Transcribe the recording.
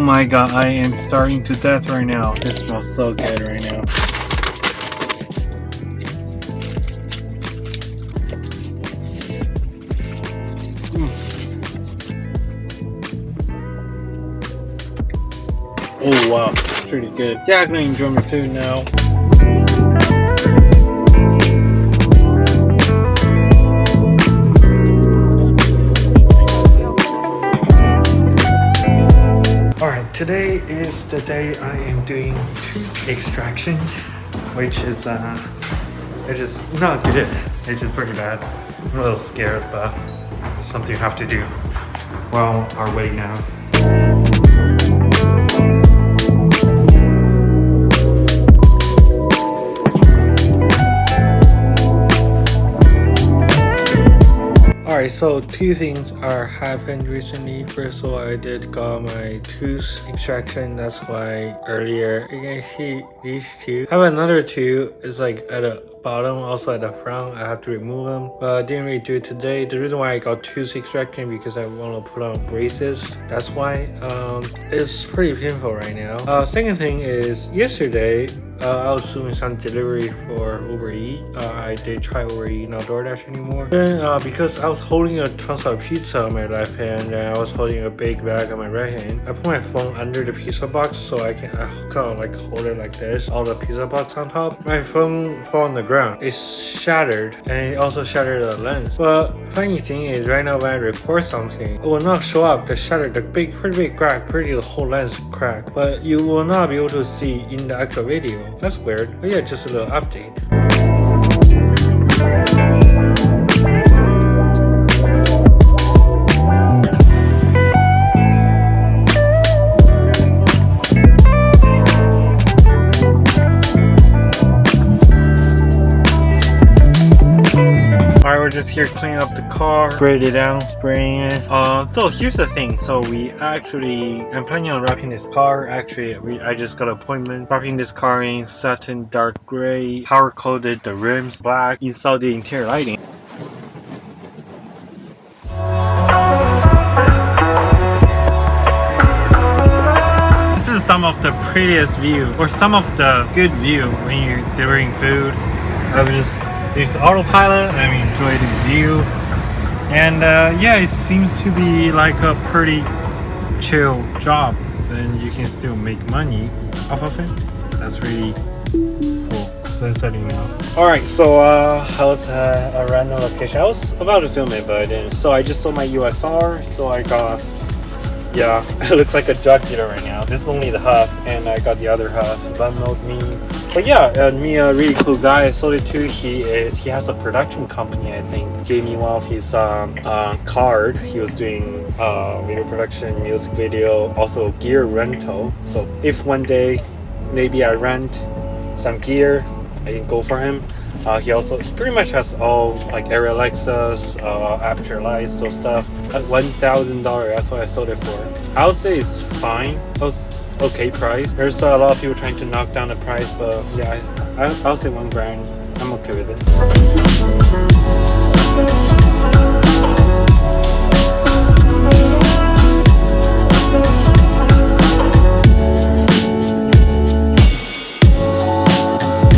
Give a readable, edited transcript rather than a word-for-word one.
my god, I am starving to death right now. This smells so good right now. Oh wow, it's really good. Yeah, I'm gonna enjoy my food now. Alright, today is the day I am doing tooth extraction, which is not good. It's just pretty bad. I'm a little scared, but it's something you have to do while our way now. Alright, so two things are happened recently. First of all, I did got my tooth extraction. That's why earlier you can see these two. I have another two. It's like at the bottom, also at the front. I have to remove them, but I didn't really do it today. The reason why I got tooth extraction because I want to put on braces. That's why it's pretty painful right now. Second thing is yesterday. I was doing some delivery for Uber Eats. I did try Uber Eats, not DoorDash anymore. Then because I was holding a tons of pizza on my left hand and I was holding a big bag on my right hand, I put my phone under the pizza box so I kind of like hold it like this, all the pizza box on top. My phone fell on the ground. It's shattered and it also shattered the lens. But funny thing is right now when I record something, it will not show up the shattered, the pretty big crack, the whole lens crack. But you will not be able to see in the actual video. That's weird, but yeah, just a little update. Alright, we're just here cleaning up the car, sprayed it down, spraying it. So here's the thing. So I'm planning on wrapping this car. Actually, I just got an appointment. Wrapping this car in satin dark gray, power coated the rims black, install the interior lighting. This is some of the prettiest view, or some of the good view when you're delivering food. I was just use autopilot and enjoy the view, and yeah, it seems to be like a pretty chill job, and you can still make money off of it. That's really cool. So that's letting you know. Alright, so I was at a random location. I was about to film it, but I didn't. So I just sold my USR, so I got, yeah, it looks like a drug dealer right now. This is only the half, and I got the other half. Bundled me. But yeah, me a really cool guy. I sold it to. He has a production company. I think gave me one of his card. He was doing video production, music video, also gear rental. So if one day maybe I rent some gear, I can go for him. He pretty much has all like area Lexus, aperture lights, those stuff at $1,000. That's what I sold it for. I would say it's fine. It was okay price. There's a lot of people trying to knock down the price, but yeah, I'll say $1 grand. I'm okay with it.